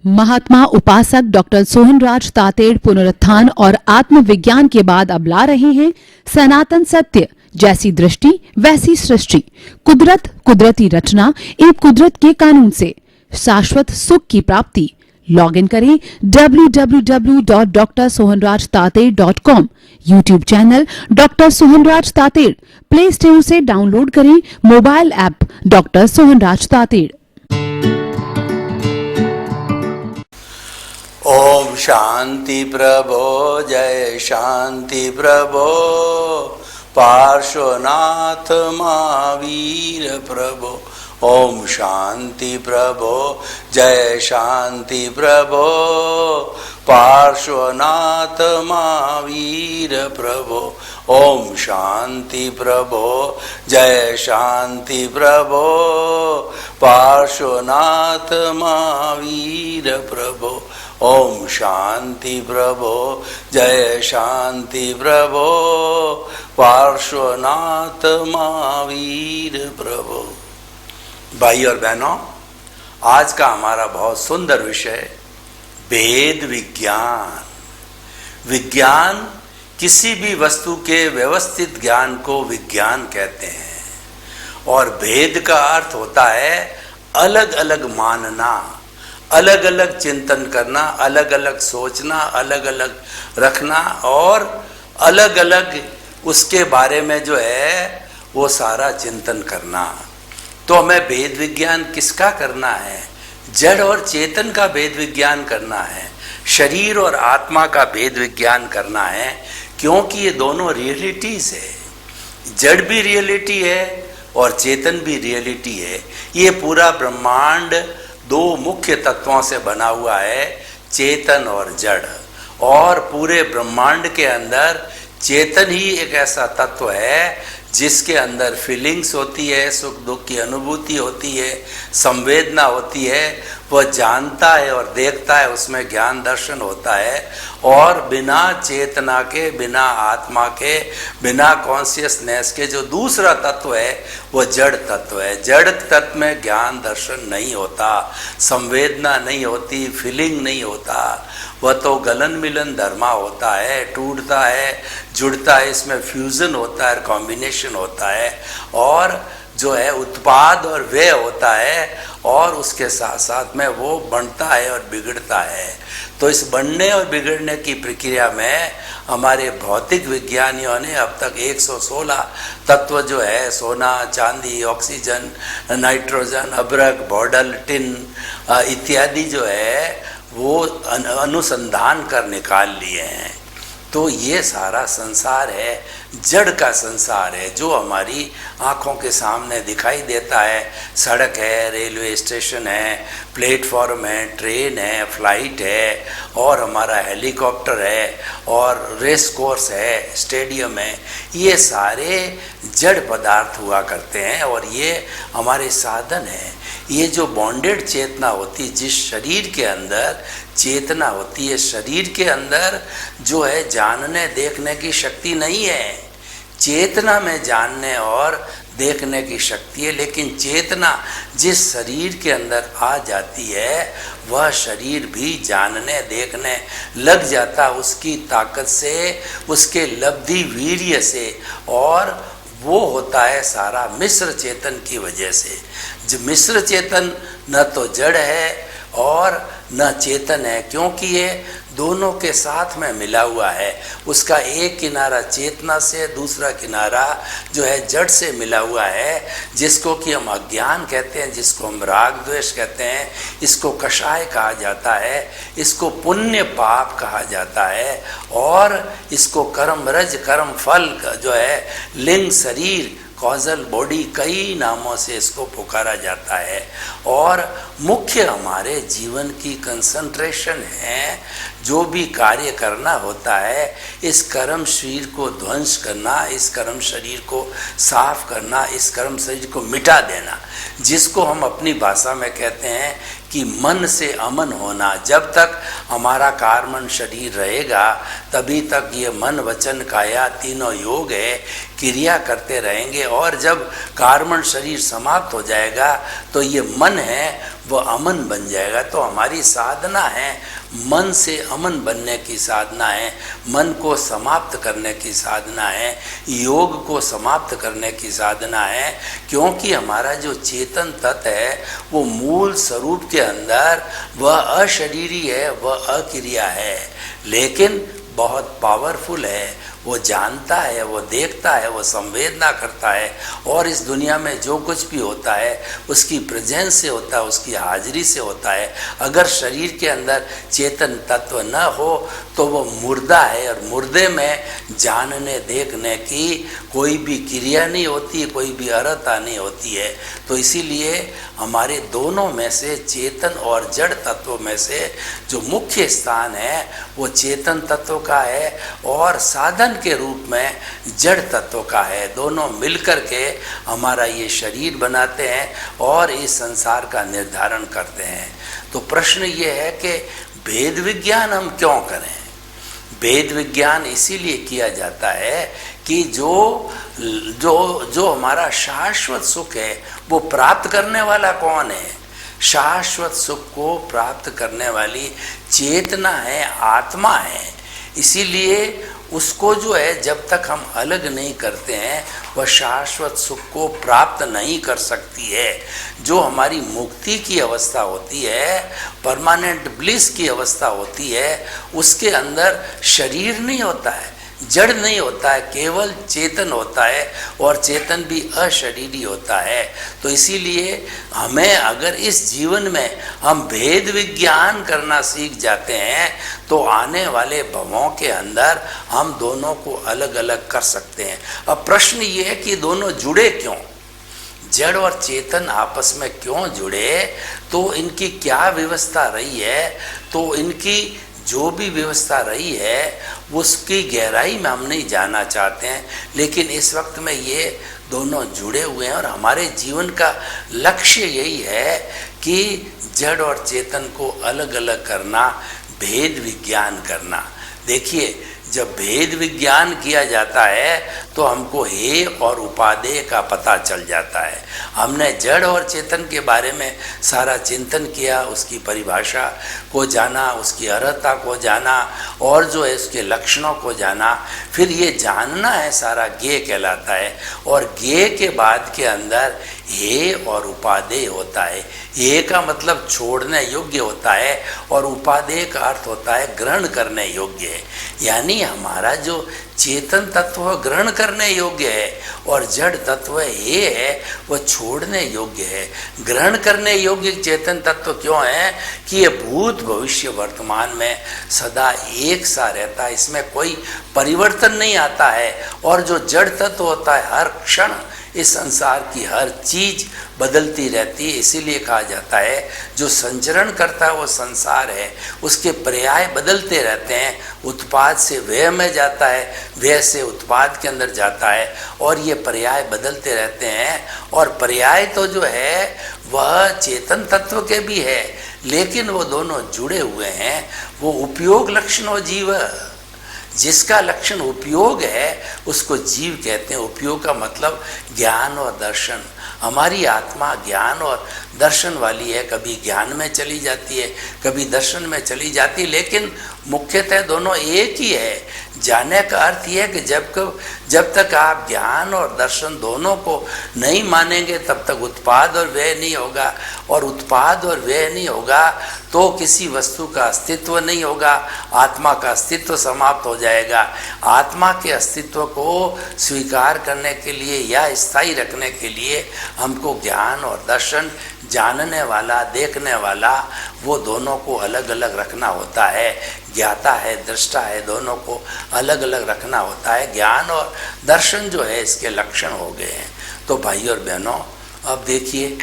महात्मा उपासक डॉक्टर सोहनराज तातेड़ पुनरुत्थान और आत्मविज्ञान के बाद अब ला रहे हैं सनातन सत्य, जैसी दृष्टि वैसी सृष्टि, कुदरत, कुदरती रचना एवं कुदरत के कानून से शाश्वत सुख की प्राप्ति। लॉग इन करें www.drsohanrajtated.com, YouTube channel doctor Sohanraj Tated, play store से डाउनलोड करें mobile app doctor Sohanraj Tated. ओम शांति प्रभो, जय शांति प्रभो, पार्श्वनाथ महावीर प्रभो। ओम शांति प्रभो, जय शांति प्रभो, पार्श्वनाथ महावीर प्रभो। ओम शांति प्रभो, जय शांति प्रभो, पार्श्वनाथ महावीर प्रभो। ओम शांति प्रभो, जय शांति प्रभो, पार्श्वनाथ महावीर प्रभो। भाई और बहनों, आज का हमारा बहुत सुंदर विषय भेद विज्ञान। विज्ञान किसी भी वस्तु के व्यवस्थित ज्ञान को विज्ञान कहते हैं और भेद का अर्थ होता है अलग अलग मानना, अलग अलग चिंतन करना, अलग अलग सोचना, अलग अलग रखना और अलग अलग उसके बारे में जो है वो सारा चिंतन करना। तो हमें भेद विज्ञान किसका करना है? जड़ और चेतन का भेद विज्ञान करना है, शरीर और आत्मा का भेद विज्ञान करना है, क्योंकि ये दोनों रियलिटीज है। जड़ भी रियलिटी है और चेतन भी रियलिटी है। ये पूरा ब्रह्मांड दो मुख्य तत्वों से बना हुआ है, चेतन और जड़। और पूरे ब्रह्मांड के अंदर चेतन ही एक ऐसा तत्व है जिसके अंदर फीलिंग्स होती है, सुख दुख की अनुभूति होती है, संवेदना होती है। वह जानता है और देखता है, उसमें ज्ञान दर्शन होता है। और बिना चेतना के, बिना आत्मा के, बिना कॉन्शियसनेस के जो दूसरा तत्व है वो जड़ तत्व है। जड़ तत्व में ज्ञान दर्शन नहीं होता, संवेदना नहीं होती, फीलिंग नहीं होता। वह तो गलन मिलन धर्मा होता है, टूटता है, जुड़ता है, इसमें फ्यूजन होता है, कॉम्बिनेशन होता है और जो है उत्पाद और व्यय होता है और उसके साथ साथ में वो बढ़ता है और बिगड़ता है। तो इस बढ़ने और बिगड़ने की प्रक्रिया में हमारे भौतिक विज्ञानियों ने अब तक 116 तत्व जो है, सोना, चांदी, ऑक्सीजन, नाइट्रोजन, अभ्रक, बॉडल, टिन इत्यादि जो है वो अनुसंधान कर निकाल लिए हैं। तो ये सारा संसार है, जड़ का संसार है, जो हमारी आँखों के सामने दिखाई देता है। सड़क है, रेलवे स्टेशन है, प्लेटफॉर्म है, ट्रेन है, फ्लाइट है और हमारा हेलीकॉप्टर है और रेस कोर्स है, स्टेडियम है। ये सारे जड़ पदार्थ हुआ करते हैं और ये हमारे साधन हैं। ये जो बॉन्डेड चेतना होती, जिस शरीर के अंदर चेतना होती है, शरीर के अंदर जो है जानने देखने की शक्ति नहीं है। चेतना में जानने और देखने की शक्ति है, लेकिन चेतना जिस शरीर के अंदर आ जाती है वह शरीर भी जानने देखने लग जाता, उसकी ताकत से, उसके लब्धि वीर्य से। और वो होता है सारा मिश्र चेतन की वजह से। जो मिश्र चेतन न तो जड़ है और न चेतन है, क्योंकि ये दोनों के साथ में मिला हुआ है। उसका एक किनारा चेतना से, दूसरा किनारा जो है जड़ से मिला हुआ है, जिसको कि हम अज्ञान कहते हैं, जिसको हम राग द्वेष कहते हैं, इसको कषाय कहा जाता है, इसको पुण्य पाप कहा जाता है और इसको कर्म रज कर्म फल जो है, लिंग शरीर, कॉजल बॉडी, कई नामों से इसको पुकारा जाता है। और मुख्य हमारे जीवन की कंसंट्रेशन है। जो भी कार्य करना होता है, इस कर्म शरीर को ध्वंस करना, इस कर्म शरीर को साफ करना, इस कर्म शरीर को मिटा देना, जिसको हम अपनी भाषा में कहते हैं कि मन से अमन होना। जब तक हमारा कार्मन शरीर रहेगा तभी तक ये मन वचन काया तीनों योग है क्रिया करते रहेंगे और जब कार्बन शरीर समाप्त हो जाएगा तो ये मन है वह अमन बन जाएगा। तो हमारी साधना है मन से अमन बनने की साधना है, मन को समाप्त करने की साधना है, योग को समाप्त करने की साधना है। क्योंकि हमारा जो चेतन तत्व है वो मूल स्वरूप के अंदर वह अशरीरी है, वह अक्रिया है, लेकिन बहुत पावरफुल है। वो जानता है, वो देखता है, वो संवेदना करता है और इस दुनिया में जो कुछ भी होता है उसकी प्रेजेंस से होता है, उसकी हाजिरी से होता है। अगर शरीर के अंदर चेतन तत्व न हो तो वो मुर्दा है और मुर्दे में जानने देखने की कोई भी क्रिया नहीं होती, कोई भी अर्हता नहीं होती है। तो इसीलिए हमारे दोनों में से चेतन और जड़ तत्वों में से जो मुख्य स्थान है वो चेतन तत्व का है और साधन के रूप में जड़ तत्व का है। दोनों मिलकर के हमारा ये शरीर बनाते हैं और इस संसार का निर्धारण करते हैं। तो प्रश्न ये है कि भेद विज्ञान हम क्यों करें? भेद विज्ञान इसीलिए किया जाता है कि जो हमारा शाश्वत सुख है वो प्राप्त करने वाला कौन है? शाश्वत सुख को प्राप्त करने वाली चेतना है, आत्मा है। इसीलिए उसको जो है जब तक हम अलग नहीं करते हैं वह शाश्वत सुख को प्राप्त नहीं कर सकती है। जो हमारी मुक्ति की अवस्था होती है, परमानेंट ब्लिस की अवस्था होती है, उसके अंदर शरीर नहीं होता है, जड़ नहीं होता है, केवल चेतन होता है और चेतन भी अशरीरी होता है। तो इसीलिए हमें अगर इस जीवन में हम भेद विज्ञान करना सीख जाते हैं तो आने वाले भवों के अंदर हम दोनों को अलग अलग कर सकते हैं। अब प्रश्न ये है कि दोनों जुड़े क्यों? जड़ और चेतन आपस में क्यों जुड़े? तो इनकी क्या व्यवस्था रही है? तो इनकी जो भी व्यवस्था रही है उसकी गहराई में हम नहीं जानना चाहते हैं, लेकिन इस वक्त में ये दोनों जुड़े हुए हैं और हमारे जीवन का लक्ष्य यही है कि जड़ और चेतन को अलग अलग करना, भेद विज्ञान करना। देखिए, जब भेद विज्ञान किया जाता है तो हमको हे और उपादेय का पता चल जाता है। हमने जड़ और चेतन के बारे में सारा चिंतन किया, उसकी परिभाषा को जाना, उसकी अर्हता को जाना और जो है उसके लक्षणों को जाना। फिर ये जानना है सारा ज्ञेय कहलाता है और ज्ञेय के बाद के अंदर हे और उपादेय होता है। हे का मतलब छोड़ने योग्य होता है और उपादेय का अर्थ होता है ग्रहण करने योग्य है। यानी हमारा जो चेतन तत्व ग्रहण करने योग्य है और जड़ तत्व ये है वह छोड़ने योग्य है। ग्रहण करने योग्य चेतन तत्व क्यों है कि ये भूत भविष्य वर्तमान में सदा एक सा रहता है, इसमें कोई परिवर्तन नहीं आता है। और जो जड़ तत्व होता है हर क्षण इस संसार की हर चीज बदलती रहती है। इसीलिए कहा जाता है जो संचरण करता है वो संसार है, उसके पर्याय बदलते रहते हैं। उत्पाद से व्यय में जाता है, व्यय से उत्पाद के अंदर जाता है और ये पर्याय बदलते रहते हैं। और पर्याय तो जो है वह चेतन तत्व के भी है, लेकिन वो दोनों जुड़े हुए हैं। वो उपयोग लक्षणों जीव, जिसका लक्षण उपयोग है उसको जीव कहते हैं। उपयोग का मतलब ज्ञान और दर्शन। हमारी आत्मा ज्ञान और दर्शन वाली है, कभी ज्ञान में चली जाती है, कभी दर्शन में चली जाती है, लेकिन मुख्यतः दोनों एक ही है। जानने का अर्थ यह है कि जब तक आप ज्ञान और दर्शन दोनों को नहीं मानेंगे तब तक उत्पाद और व्यय नहीं होगा, और उत्पाद और व्यय नहीं होगा तो किसी वस्तु का अस्तित्व नहीं होगा, आत्मा का अस्तित्व समाप्त हो जाएगा। आत्मा के अस्तित्व को स्वीकार करने के लिए या स्थायी रखने के लिए हमको ज्ञान और दर्शन, जानने वाला, देखने वाला, वो दोनों को अलग अलग रखना होता है। ज्ञाता है, दृष्टा है, दोनों को अलग अलग रखना होता है। ज्ञान और दर्शन जो है इसके लक्षण हो गए हैं। तो भाई और बहनों, अब देखिए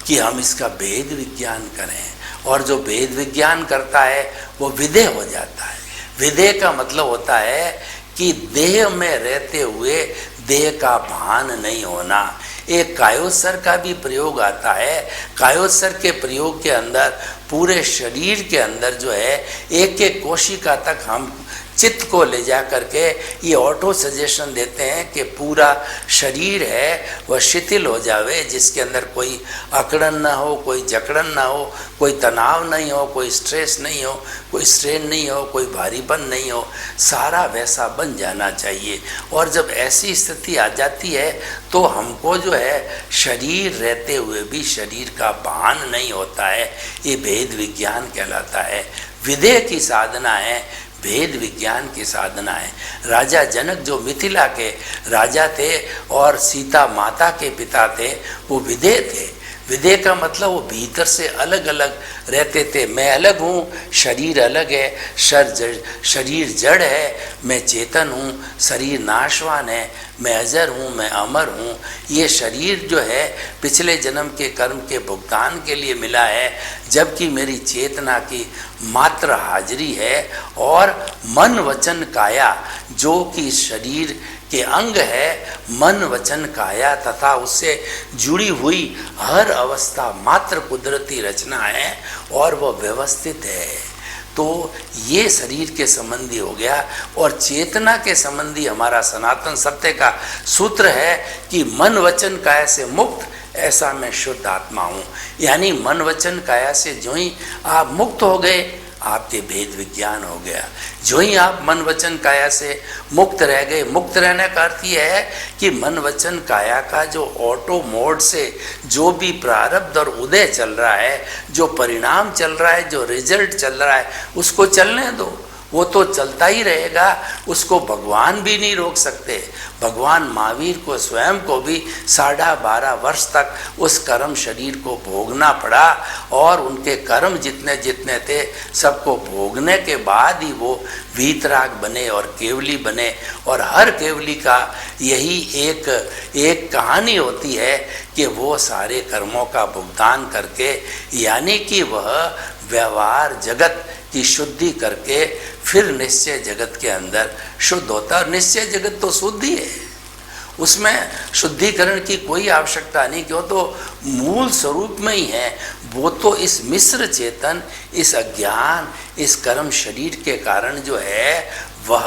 कि हम इसका भेद विज्ञान करें, और जो भेद विज्ञान करता है वो विदेह हो जाता है। विदेह का मतलब होता है कि देह में रहते हुए देह का भान नहीं होना। एक कायोत्सर का भी प्रयोग आता है। कायोत्सर के प्रयोग के अंदर पूरे शरीर के अंदर जो है एक एक कोशिका तक हम चित्त को ले जा करके ये ऑटो सजेशन देते हैं कि पूरा शरीर है वह शिथिल हो जावे, जिसके अंदर कोई अकड़न ना हो, कोई जकड़न ना हो, कोई तनाव नहीं हो, कोई स्ट्रेस नहीं हो, कोई स्ट्रेन नहीं हो, कोई भारीपन नहीं हो, सारा वैसा बन जाना चाहिए। और जब ऐसी स्थिति आ जाती है तो हमको जो है शरीर रहते हुए भी शरीर का भान नहीं होता है। ये भेद विज्ञान कहलाता है। विदेह की साधना है, भेद विज्ञान की साधना है। राजा जनक जो मिथिला के राजा थे और सीता माता के पिता थे, वो विदेह थे। विदेह का मतलब वो भीतर से अलग अलग रहते थे। मैं अलग हूँ, शरीर अलग है, शरीर जड़ है, मैं चेतन हूँ, शरीर नाशवान है, मैं अजर हूँ, मैं अमर हूँ। ये शरीर जो है पिछले जन्म के कर्म के भुगतान के लिए मिला है, जबकि मेरी चेतना की मात्र हाजिरी है। और मन वचन काया जो कि शरीर के अंग है, मन वचन काया तथा उससे जुड़ी हुई हर अवस्था मात्र कुदरती रचना है और वह व्यवस्थित है। तो ये शरीर के संबंधी हो गया। और चेतना के संबंधी हमारा सनातन सत्य का सूत्र है कि मन वचन काया से मुक्त, ऐसा मैं शुद्ध आत्मा हूँ। यानी मन वचन काया से जो ही आप मुक्त हो गए, आपके भेद विज्ञान हो गया। जो ही आप मन वचन काया से मुक्त रह गए, मुक्त रहने का अर्थ यह है कि मन वचन काया का जो ऑटो मोड से जो भी प्रारब्ध और उदय चल रहा है, जो परिणाम चल रहा है, जो रिजल्ट चल रहा है, उसको चलने दो। वो तो चलता ही रहेगा, उसको भगवान भी नहीं रोक सकते। भगवान महावीर को स्वयं को भी 12.5 वर्ष तक उस कर्म शरीर को भोगना पड़ा और उनके कर्म जितने जितने थे सबको भोगने के बाद ही वो वीतराग बने और केवली बने। और हर केवली का यही एक कहानी होती है कि वो सारे कर्मों का भुगतान करके, यानी कि वह व्यवहार जगत की शुद्धि करके फिर निश्चय जगत के अंदर शुद्ध होता है। और निश्चय जगत तो शुद्ध ही है, उसमें शुद्धिकरण की कोई आवश्यकता नहीं, क्यों तो मूल स्वरूप में ही है। वो तो इस मिश्र चेतन, इस अज्ञान, इस कर्म शरीर के कारण जो है वह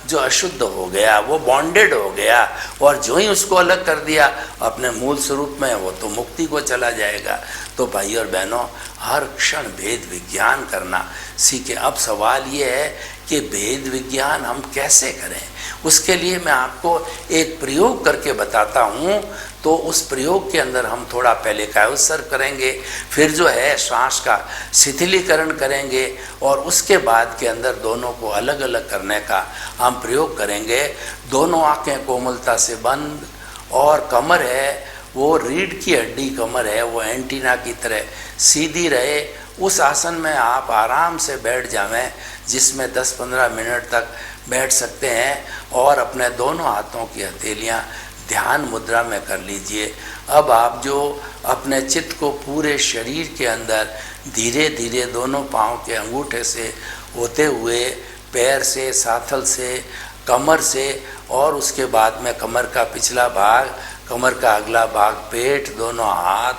जो अशुद्ध हो गया, वो बॉन्डेड हो गया। और जो ही उसको अलग कर दिया अपने मूल स्वरूप में, वो तो मुक्ति को चला जाएगा। तो भाई और बहनों, हर क्षण भेद विज्ञान करना सीखें। अब सवाल ये है कि भेद विज्ञान हम कैसे करें। उसके लिए मैं आपको एक प्रयोग करके बताता हूँ। तो उस प्रयोग के अंदर हम थोड़ा पहले कायोत्सर्ग करेंगे, फिर जो है श्वास का शिथिलीकरण करेंगे और उसके बाद के अंदर दोनों को अलग अलग करने का हम प्रयोग करेंगे। दोनों आंखें कोमलता से बंद और कमर है वो रीढ़ की हड्डी कमर है, वो एंटीना की तरह सीधी रहे। उस आसन में आप आराम से बैठ जावें, जिसमें 10-15 मिनट तक बैठ सकते हैं। और अपने दोनों हाथों की हथेलियाँ ध्यान मुद्रा में कर लीजिए। अब आप जो अपने चित्त को पूरे शरीर के अंदर धीरे धीरे दोनों पाँव के अंगूठे से होते हुए पैर से, साथल से, कमर से, और उसके बाद में कमर का पिछला भाग, कमर का अगला भाग, पेट, दोनों हाथ,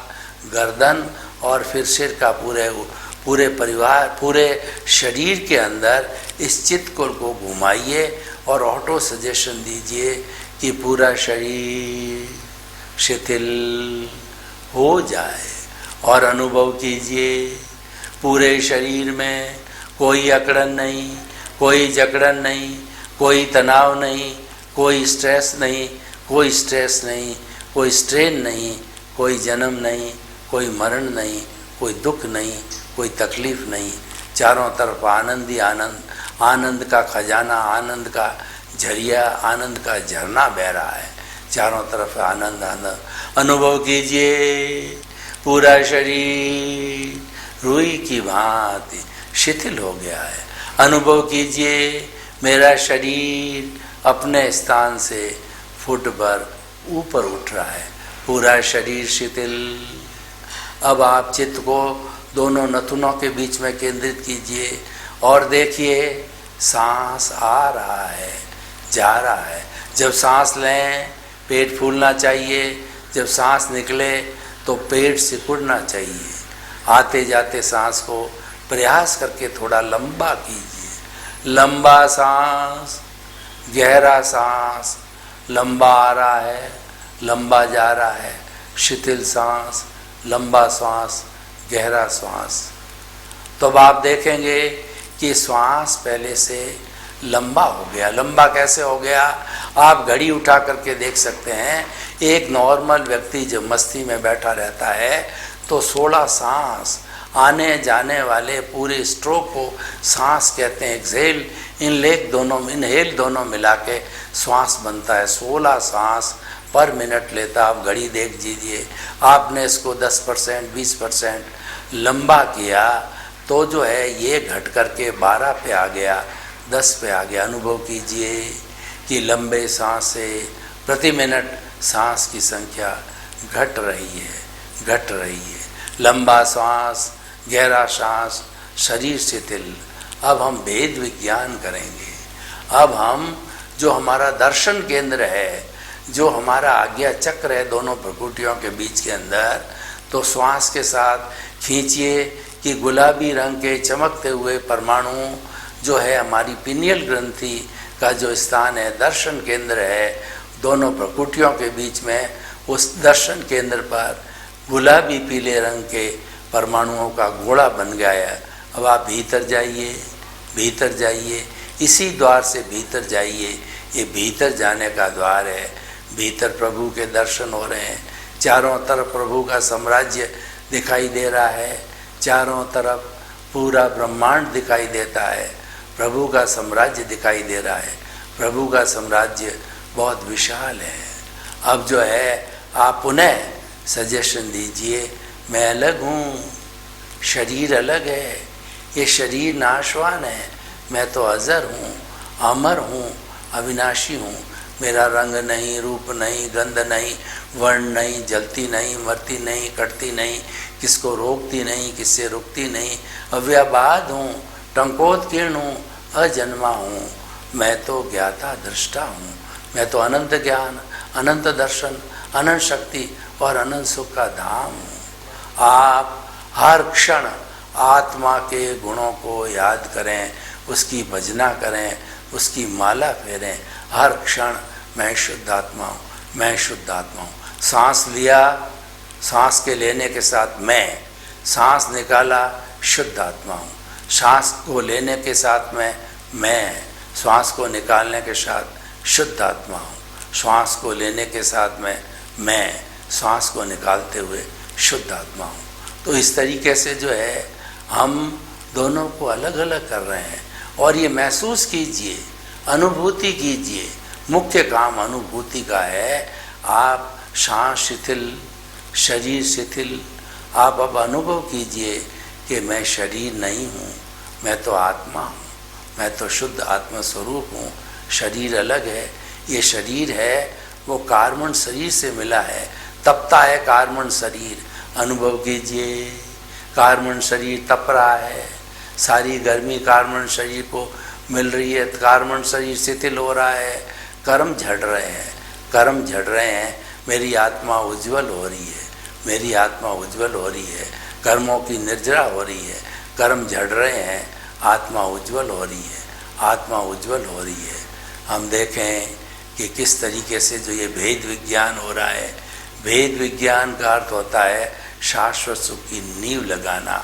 गर्दन और फिर सिर का पूरे परिवार, पूरे शरीर के अंदर इस चित्त को घुमाइए और ऑटो सजेशन दीजिए कि पूरा शरीर शिथिल हो जाए। और अनुभव कीजिए पूरे शरीर में कोई अकड़न नहीं, कोई जकड़न नहीं, कोई तनाव नहीं, कोई स्ट्रेस नहीं, कोई स्ट्रेस नहीं, कोई स्ट्रेन नहीं, कोई जन्म नहीं, कोई मरण नहीं, कोई दुख नहीं, कोई तकलीफ नहीं। चारों तरफ आनंद ही आनंद, आनंद का खजाना, आनंद का झरिया, आनंद का झरना बह रहा है। चारों तरफ आनंद आनंद अनुभव कीजिए। पूरा शरीर रुई की भांति शिथिल हो गया है। अनुभव कीजिए मेरा शरीर अपने स्थान से फुट भर ऊपर उठ रहा है। पूरा शरीर शिथिल। अब आप चित्त को दोनों नथुनों के बीच में केंद्रित कीजिए और देखिए सांस आ रहा है, जा रहा है। जब सांस लें पेट फूलना चाहिए, जब सांस निकले तो पेट सिकुड़ना चाहिए। आते जाते सांस को प्रयास करके थोड़ा लंबा कीजिए, लंबा सांस, गहरा सांस, लंबा आ रहा है, लंबा जा रहा है, शिथिल सांस, लंबा सांस, गहरा सांस। तो अब आप देखेंगे कि श्वास पहले से लंबा हो गया। लंबा कैसे हो गया? आप घड़ी उठा करके देख सकते हैं। एक नॉर्मल व्यक्ति जो मस्ती में बैठा रहता है तो 16 सांस, आने जाने वाले पूरे स्ट्रोक को सांस कहते हैं। एक्सहेल इनहेल दोनों मिला के श्वास बनता है। 16 सांस पर मिनट लेता। आप घड़ी देख लीजिए, आपने इसको 10%, 20% लंबा किया तो जो है ये घट करके 12 पे आ गया, 10 पे आ गया। अनुभव कीजिए कि लंबे सांस से प्रति मिनट सांस की संख्या घट रही है। लंबा सांस, गहरा सांस, शरीर शिथिल। अब हम भेद विज्ञान करेंगे। अब हम जो हमारा दर्शन केंद्र है, जो हमारा आज्ञा चक्र है दोनों प्रकृतियों के बीच के अंदर, तो श्वास के साथ खींचिए कि गुलाबी रंग के चमकते हुए परमाणु जो है हमारी पिनियल ग्रंथि का जो स्थान है, दर्शन केंद्र है दोनों प्रकृतियों के बीच में, उस दर्शन केंद्र पर गुलाबी पीले रंग के परमाणुओं का गोला बन गया है। अब आप भीतर जाइए, इसी द्वार से भीतर जाइए। ये भीतर जाने का द्वार है। भीतर प्रभु के दर्शन हो रहे हैं। चारों तरफ प्रभु का साम्राज्य दिखाई दे रहा है। चारों तरफ पूरा ब्रह्मांड दिखाई देता है। प्रभु का साम्राज्य दिखाई दे रहा है। प्रभु का साम्राज्य बहुत विशाल है। अब जो है आप पुनः सजेशन दीजिए, मैं अलग हूँ, शरीर अलग है, ये शरीर नाशवान है, मैं तो अजर हूँ, अमर हूँ, अविनाशी हूँ। मेरा रंग नहीं, रूप नहीं, गंध नहीं, वर्ण नहीं, जलती नहीं, मरती नहीं, कटती नहीं, किसको रोकती नहीं, किससे रुकती नहीं, अव्याबाद हूँ, टंकोत्कीर्ण हूँ, अजन्मा हूँ। मैं तो ज्ञाता दृष्टा हूँ। मैं तो अनंत ज्ञान, अनंत दर्शन, अनंत शक्ति और अनंत सुख का धाम हूँ। आप हर क्षण आत्मा के गुणों को याद करें, उसकी भजना करें, उसकी माला फेरें। हर क्षण मैं शुद्ध आत्मा हूँ, मैं शुद्ध आत्मा हूँ। सांस लिया, सांस के लेने के साथ सांस निकाला, शुद्ध आत्मा हूँ। सांस को लेने के साथ मैं श्वास को निकालने के साथ शुद्ध आत्मा हूँ। श्वास को लेने के साथ मैं श्वास को निकालते हुए शुद्ध आत्मा हूँ। तो इस तरीके से जो है हम दोनों को अलग अलग कर रहे हैं। और ये महसूस कीजिए, अनुभूति कीजिए। मुख्य काम अनुभूति का है। आप सांस शिथिल, शरीर शिथिल। आप अब अनुभव कीजिए कि मैं शरीर नहीं हूँ, मैं तो आत्मा हूँ, मैं तो शुद्ध आत्मा स्वरूप हूँ। शरीर अलग है। ये शरीर है वो कार्बन शरीर से मिला है, तपता है कार्बन शरीर। अनुभव कीजिए, कार्बन शरीर तप रहा है, सारी गर्मी कार्बन शरीर को मिल रही है, कार्बन शरीर शिथिल हो रहा है, कर्म झड़ रहे हैं। मेरी आत्मा उज्जवल हो रही है, मेरी आत्मा उज्जवल हो रही है। कर्मों की निर्जरा हो रही है, कर्म झड़ रहे हैं, आत्मा उज्जवल हो रही है, आत्मा उज्जवल हो रही है। हम देखें कि किस तरीके से जो ये भेद विज्ञान हो रहा है। भेद विज्ञान का अर्थ होता है शाश्वत सुख की नींव लगाना।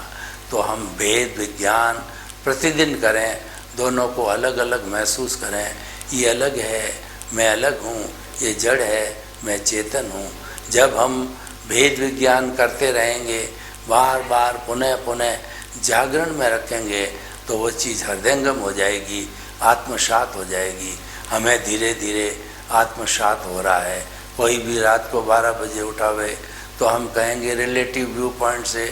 तो हम भेद विज्ञान प्रतिदिन करें, दोनों को अलग अलग महसूस करें। ये अलग है, मैं अलग हूँ, ये जड़ है, मैं चेतन हूँ। जब हम भेद विज्ञान करते रहेंगे, बार बार पुनः पुनः जागरण में रखेंगे, तो वो चीज़ हृदयंगम हो जाएगी, आत्मसात हो जाएगी। हमें धीरे धीरे आत्मसात हो रहा है। कोई भी रात को 12 बजे उठावे तो हम कहेंगे रिलेटिव व्यू पॉइंट से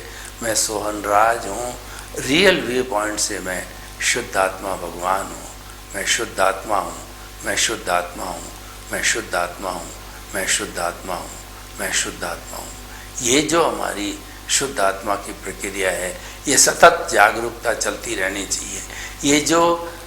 मैं सोहन राज हूँ, रियल व्यू पॉइंट से मैं शुद्ध आत्मा भगवान हूँ, मैं शुद्ध आत्मा हूँ, मैं शुद्ध आत्मा हूँ, मैं शुद्ध आत्मा हूँ, मैं शुद्ध आत्मा हूँ, मैं शुद्ध आत्मा हूँ। ये जो हमारी शुद्ध आत्मा की प्रक्रिया है, ये सतत जागरूकता चलती रहनी चाहिए। ये जो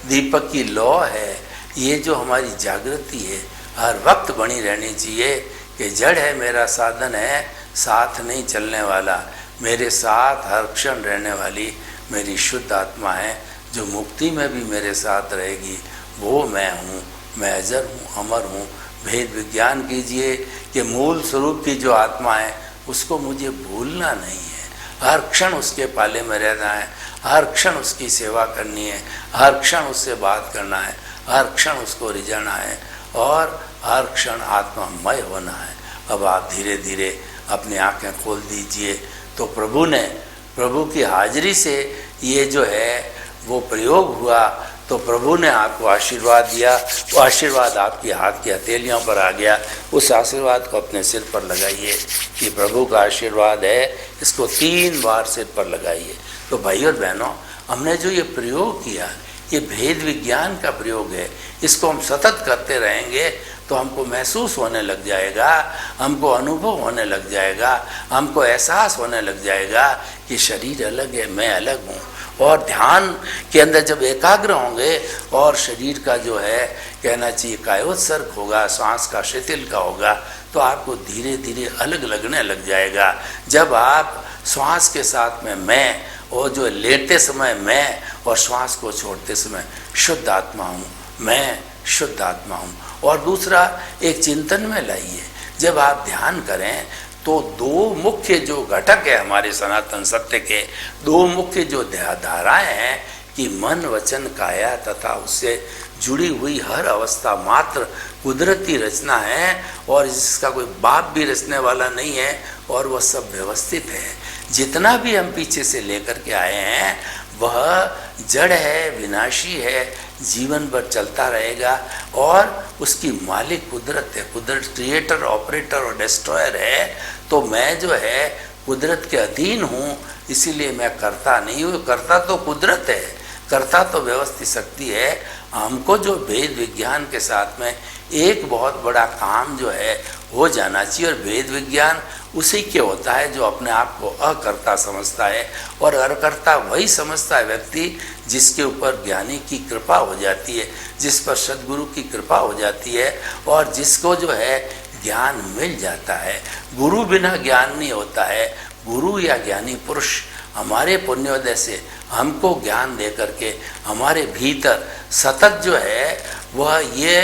दीपक की लौ है, ये जो हमारी जागृति है, हर वक्त बनी रहनी चाहिए कि जड़ है मेरा साधन है, साथ नहीं चलने वाला, मेरे साथ हर क्षण रहने वाली मेरी शुद्ध आत्मा है, जो मुक्ति में भी मेरे साथ रहेगी वो मैं हूँ, मैं अजर हूँ, अमर हूँ। भेद विज्ञान कीजिए कि मूल स्वरूप की जो आत्मा है उसको मुझे भूलना नहीं है, हर क्षण उसके पाले में रहना है, हर क्षण उसकी सेवा करनी है, हर क्षण उससे बात करना है, हर क्षण उसको रिझाना है और हर क्षण आत्मामय होना है। अब आप धीरे धीरे अपनी आंखें खोल दीजिए तो प्रभु की हाजिरी से ये जो है वो प्रयोग हुआ, तो प्रभु ने आपको आशीर्वाद दिया, वो आशीर्वाद आपके हाथ की हथेलियों पर आ गया। उस आशीर्वाद को अपने सिर पर लगाइए कि प्रभु का आशीर्वाद है, इसको 3 बार सिर पर लगाइए। तो भाई और बहनों, हमने जो ये प्रयोग किया ये भेद विज्ञान का प्रयोग है, इसको हम सतत करते रहेंगे तो हमको महसूस होने लग जाएगा, हमको अनुभव होने लग जाएगा, हमको एहसास होने लग जाएगा कि शरीर अलग है, मैं अलग हूँ। और ध्यान के अंदर जब एकाग्र होंगे और शरीर का जो है कहना चाहिए कायोत्सर्ग होगा, सांस का शिथिल का होगा, तो आपको धीरे धीरे अलग लगने लग जाएगा। जब आप श्वास के साथ में मैं, और जो लेटे समय मैं और श्वास को छोड़ते समय शुद्ध आत्मा हूँ, मैं शुद्ध आत्मा हूँ। और दूसरा एक चिंतन में लाइए, जब आप ध्यान करें तो 2 मुख्य जो घटक है हमारे सनातन सत्य के, 2 मुख्य जो धाराएं हैं कि मन वचन काया तथा उससे जुड़ी हुई हर अवस्था मात्र कुदरती रचना है और इसका कोई बाप भी रचने वाला नहीं है और वह सब व्यवस्थित है। जितना भी हम पीछे से लेकर के आए हैं वह जड़ है, विनाशी है, जीवन भर चलता रहेगा और उसकी मालिक कुदरत है। कुदरत क्रिएटर, ऑपरेटर और डिस्ट्रॉयर है। तो मैं जो है कुदरत के अधीन हूँ, इसीलिए मैं करता नहीं हूँ। करता तो कुदरत है, करता तो व्यवस्थित शक्ति है। हमको जो भेद विज्ञान के साथ में एक बहुत बड़ा काम जो है हो जाना चाहिए, और भेद विज्ञान उसी के होता है जो अपने आप को अकर्ता समझता है, और अकर्ता वही समझता है व्यक्ति जिसके ऊपर ज्ञानी की कृपा हो जाती है, जिस पर सद्गुरु की कृपा हो जाती है और जिसको जो है ज्ञान मिल जाता है। गुरु बिना ज्ञान नहीं होता है। गुरु या ज्ञानी पुरुष हमारे पुण्योदय से हमको ज्ञान दे करके हमारे भीतर सतत जो है वह ये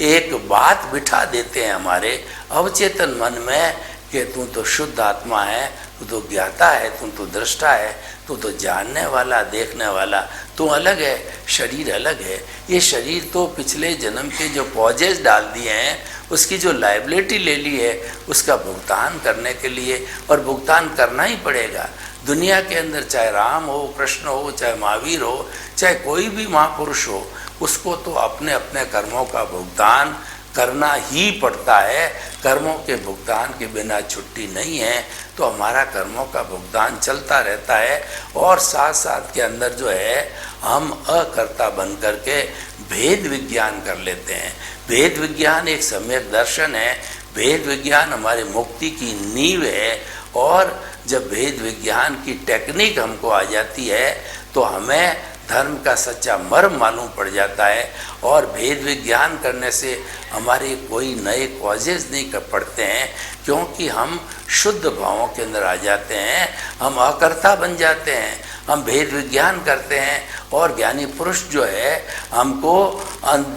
एक बात बिठा देते हैं हमारे अवचेतन मन में कि तू तो शुद्ध आत्मा है, तू तो ज्ञाता है, तू तो दृष्टा है, तू तो जानने वाला, देखने वाला, तू अलग है, शरीर अलग है। ये शरीर तो पिछले जन्म के जो पॉजेज डाल दिए हैं उसकी जो लायबिलिटी ले ली है उसका भुगतान करने के लिए, और भुगतान करना ही पड़ेगा। दुनिया के अंदर चाहे राम हो, कृष्ण हो, चाहे महावीर हो, चाहे कोई भी महापुरुष हो, उसको तो अपने अपने कर्मों का भुगतान करना ही पड़ता है। कर्मों के भुगतान के बिना छुट्टी नहीं है। तो हमारा कर्मों का भुगतान चलता रहता है और साथ साथ के अंदर जो है हम अकर्ता बन करके भेद विज्ञान कर लेते हैं। भेद विज्ञान एक सम्यक दर्शन है। भेद विज्ञान हमारे मुक्ति की नींव है। और जब भेद विज्ञान की टेक्निक हमको आ जाती है तो हमें धर्म का सच्चा मर्म मालूम पड़ जाता है, और भेद विज्ञान करने से हमारे कोई नए कॉजेज नहीं कर पड़ते हैं, क्योंकि हम शुद्ध भावों के अंदर आ जाते हैं, हम अकर्ता बन जाते हैं। हम भेद विज्ञान करते हैं और ज्ञानी पुरुष जो है हमको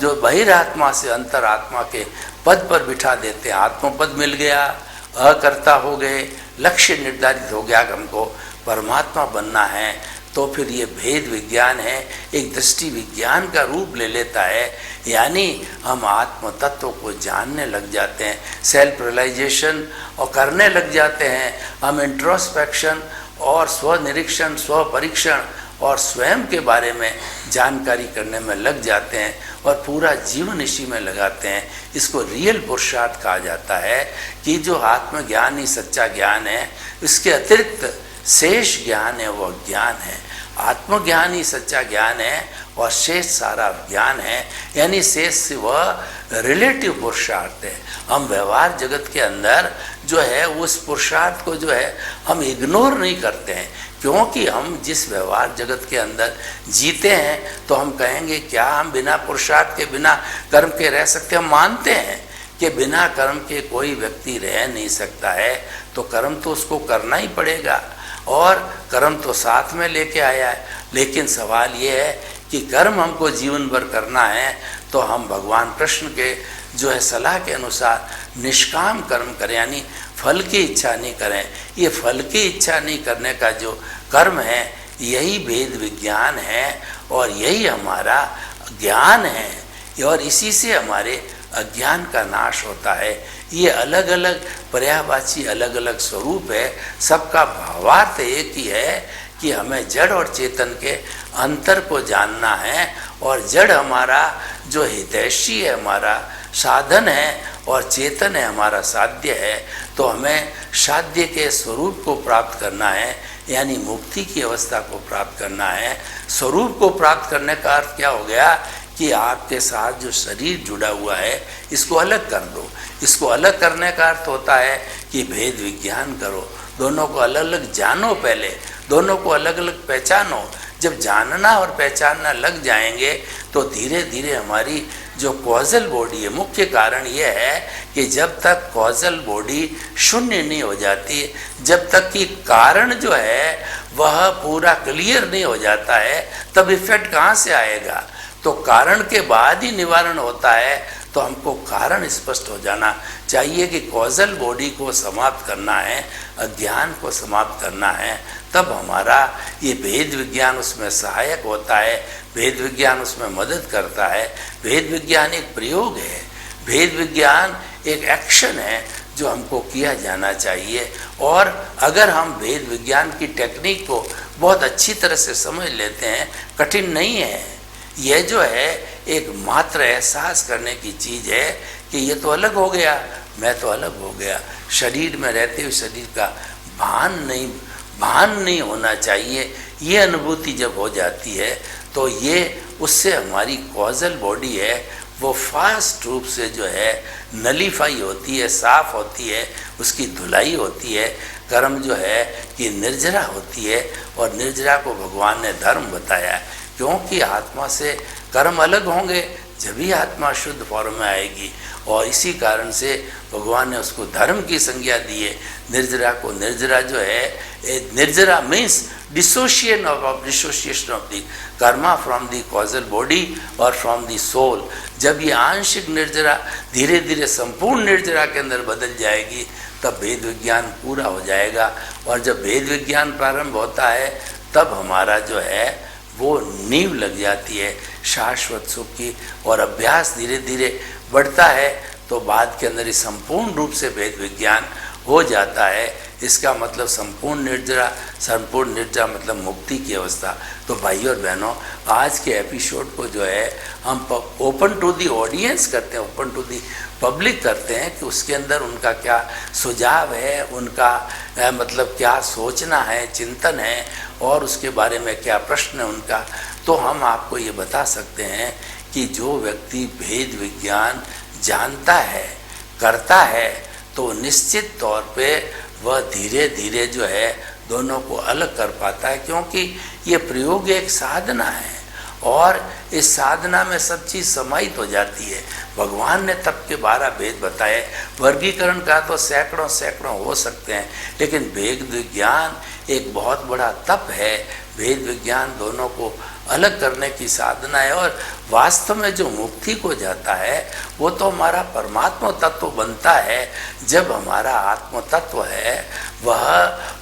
जो बहिरात्मा से अंतरात्मा के पद पर बिठा देते हैं। आत्मपद मिल गया, अकर्ता हो गए, लक्ष्य निर्धारित हो गया कि हमको परमात्मा बनना है। तो फिर ये भेद विज्ञान है, एक दृष्टि विज्ञान का रूप ले लेता है, यानी हम आत्म तत्व को जानने लग जाते हैं, सेल्फ रियलाइजेशन और करने लग जाते हैं। हम इंट्रोस्पेक्शन और स्वनिरीक्षण, स्व परीक्षण और स्वयं के बारे में जानकारी करने में लग जाते हैं और पूरा जीवन इसी में लगाते हैं। इसको रियल पुरुषार्थ कहा जाता है कि जो आत्मज्ञान ही सच्चा ज्ञान है, इसके अतिरिक्त शेष ज्ञान है वो ज्ञान है। आत्मज्ञान ही सच्चा ज्ञान है और शेष सारा ज्ञान है, यानी शेष से वह रिलेटिव पुरुषार्थ है। हम व्यवहार जगत के अंदर जो है उस पुरुषार्थ को जो है हम इग्नोर नहीं करते हैं, क्योंकि हम जिस व्यवहार जगत के अंदर जीते हैं तो हम कहेंगे क्या हम बिना पुरुषार्थ के, बिना कर्म के रह सकते? हम मानते हैं कि बिना कर्म के कोई व्यक्ति रह नहीं सकता है, तो कर्म तो उसको करना ही पड़ेगा। और कर्म तो साथ में लेके आया है। लेकिन सवाल ये है कि कर्म हमको जीवन भर करना है तो हम भगवान कृष्ण के जो है सलाह के अनुसार निष्काम कर्म करें, यानी फल की इच्छा नहीं करें। ये फल की इच्छा नहीं करने का जो कर्म है यही वेद विज्ञान है और यही हमारा ज्ञान है और इसी से हमारे अज्ञान का नाश होता है। ये अलग अलग पर्यायवाची अलग अलग स्वरूप है, सबका भावार्थ एक ही है कि हमें जड़ और चेतन के अंतर को जानना है और जड़ हमारा जो हितैषी है, हमारा साधन है और चेतन है हमारा साध्य है। तो हमें साध्य के स्वरूप को प्राप्त करना है, यानी मुक्ति की अवस्था को प्राप्त करना है। स्वरूप को प्राप्त करने का अर्थ क्या हो गया कि आपके साथ जो शरीर जुड़ा हुआ है इसको अलग कर दो। इसको अलग करने का अर्थ होता है कि भेद विज्ञान करो, दोनों को अलग अलग जानो, पहले दोनों को अलग अलग पहचानो। जब जानना और पहचानना लग जाएंगे तो धीरे धीरे हमारी जो कॉजल बॉडी है, मुख्य कारण यह है कि जब तक कॉजल बॉडी शून्य नहीं हो जाती, जब तक कि कारण जो है वह पूरा क्लियर नहीं हो जाता है, तब इफेक्ट कहाँ से आएगा। तो कारण के बाद ही निवारण होता है। तो हमको कारण स्पष्ट हो जाना चाहिए कि कॉजल बॉडी को समाप्त करना है, अज्ञान को समाप्त करना है, तब हमारा ये भेद विज्ञान उसमें सहायक होता है, भेद विज्ञान उसमें मदद करता है। भेद विज्ञान एक प्रयोग है, भेद विज्ञान एक एक्शन है जो हमको किया जाना चाहिए। और अगर हम भेद विज्ञान की टेक्निक को बहुत अच्छी तरह से समझ लेते हैं, कठिन नहीं है, यह जो है एक मात्र एहसास करने की चीज़ है कि ये तो अलग हो गया, मैं तो अलग हो गया। शरीर में रहते हुए शरीर का भान नहीं होना चाहिए। ये अनुभूति जब हो जाती है तो ये उससे हमारी कॉजल बॉडी है वो फास्ट रूप से जो है नलीफाई होती है, साफ होती है, उसकी धुलाई होती है। कर्म जो है कि निर्जरा होती है और निर्जरा को भगवान ने धर्म बताया है, क्योंकि आत्मा से कर्म अलग होंगे जब ही आत्मा शुद्ध फॉर्म में आएगी। और इसी कारण से भगवान ने उसको धर्म की संज्ञा दी है। निर्जरा को, निर्जरा जो है, निर्जरा means dissociation of the karma from the causal body और फ्रॉम द सोल। जब ये आंशिक निर्जरा धीरे धीरे संपूर्ण निर्जरा के अंदर बदल जाएगी तब भेद विज्ञान पूरा हो जाएगा। और जब भेद विज्ञान प्रारंभ होता है तब हमारा जो है वो नींव लग जाती है शाश्वत सुख की। और अभ्यास धीरे धीरे बढ़ता है तो बाद के अंदर ही संपूर्ण रूप से भेद विज्ञान हो जाता है। इसका मतलब संपूर्ण निर्जरा मतलब मुक्ति की अवस्था। तो भाई और बहनों, आज के एपिसोड को जो है हम ओपन टू दी ऑडियंस करते हैं, ओपन टू दी पब्लिक करते हैं कि उसके अंदर उनका क्या सुझाव है, उनका मतलब क्या सोचना है, चिंतन है और उसके बारे में क्या प्रश्न है उनका। तो हम आपको ये बता सकते हैं कि जो व्यक्ति भेद विज्ञान जानता है, करता है, तो निश्चित तौर पे वह धीरे धीरे जो है दोनों को अलग कर पाता है, क्योंकि ये प्रयोग एक साधना है और इस साधना में सब चीज़ समाहित हो जाती है। भगवान ने तप के 12 भेद बताए, वर्गीकरण का तो सैकड़ों हो सकते हैं, लेकिन भेद विज्ञान एक बहुत बड़ा तप है। भेद विज्ञान दोनों को अलग करने की साधना है और वास्तव में जो मुक्ति को जाता है वो तो हमारा परमात्मा तत्व बनता है। जब हमारा आत्म तत्व है वह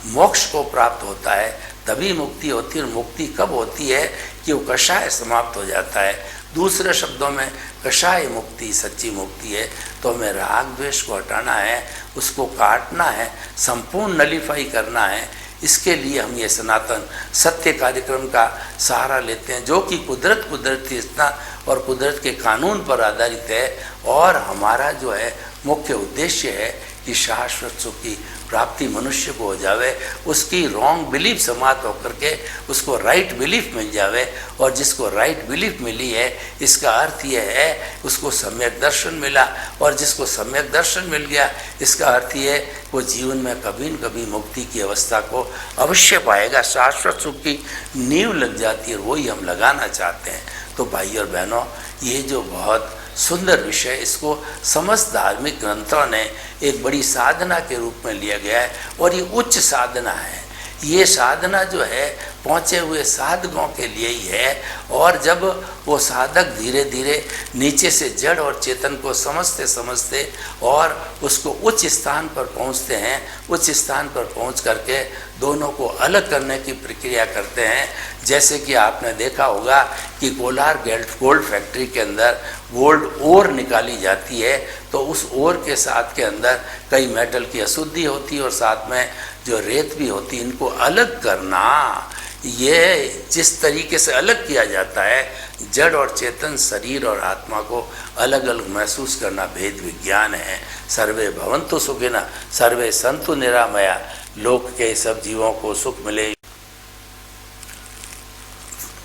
मोक्ष को प्राप्त होता है तभी मुक्ति होती है। और मुक्ति कब होती है कि वो कषाय समाप्त हो जाता है। दूसरे शब्दों में कषाय मुक्ति सच्ची मुक्ति है। तो हमें राग द्वेष को हटाना है, उसको काटना है, संपूर्ण नलीफाई करना है। इसके लिए हम ये सनातन सत्य कार्यक्रम का सहारा लेते हैं, जो कि कुदरती रचना और कुदरत के कानून पर आधारित है। और हमारा जो है मुख्य उद्देश्य है कि शाश्वत सुख की प्राप्ति मनुष्य को हो जावे, उसकी रॉन्ग बिलीफ समाप्त होकर के उसको राइट बिलीफ मिल जावे। और जिसको राइट बिलीफ मिली है इसका अर्थ यह है उसको सम्यक दर्शन मिला, और जिसको सम्यक दर्शन मिल गया इसका अर्थ ये है वो जीवन में कभी न कभी मुक्ति की अवस्था को अवश्य पाएगा। शाश्वत सुख की नींव लग जाती है और वही हम लगाना चाहते हैं। तो भाई और बहनों, ये जो बहुत सुंदर विषय, इसको समस्त धार्मिक ग्रंथों ने एक बड़ी साधना के रूप में लिया गया है और ये उच्च साधना है। ये साधना जो है पहुँचे हुए साधकों के लिए ही है। और जब वो साधक धीरे धीरे नीचे से जड़ और चेतन को समझते समझते और उसको उच्च स्थान पर पहुँचते हैं, उच्च स्थान पर पहुँच करके दोनों को अलग करने की प्रक्रिया करते हैं। जैसे कि आपने देखा होगा कि कोलार गोल्ड फैक्ट्री के अंदर गोल्ड ओर निकाली जाती है, तो उस ओर के साथ के अंदर कई मेटल की अशुद्धि होती है और साथ में जो रेत भी होती है। इनको अलग करना, ये जिस तरीके से अलग किया जाता है, जड़ और चेतन, शरीर और आत्मा को अलग अलग महसूस करना भेद विज्ञान है। सर्वे भवन्तु सुखिनः, सर्वे सन्तु निरामया, लोक के सब जीवों को सुख मिले।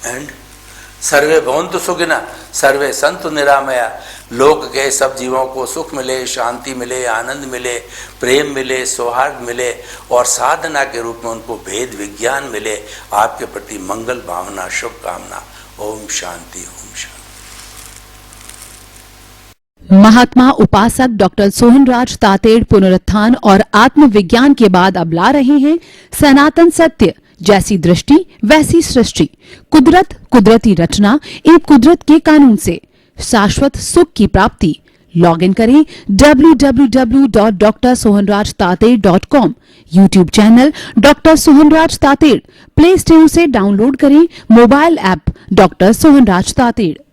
एंड सर्वे भवन्तु सुखिनः, सर्वे सन्तु निरामया, लोक के सब जीवों को सुख मिले, शांति मिले, आनंद मिले, प्रेम मिले, सौहार्द मिले और साधना के रूप में उनको भेद विज्ञान मिले। आपके प्रति मंगल भावना, शुभकामना। ओम शांति, ओम शांति। महात्मा उपासक डॉक्टर सोहनराज तातेड़ पुनरुत्थान और आत्मविज्ञान के बाद अब ला रहे हैं सनातन सत्य, जैसी दृष्टि वैसी सृष्टि, कुदरत, कुदरती रचना एवं कुदरत के कानून से शाश्वत सुख की प्राप्ति। लॉग इन करें www.drsohanrajtated.com, YouTube channel doctor Sohanraj Tated, play store से डाउनलोड करें mobile app doctor Sohanraj Tated.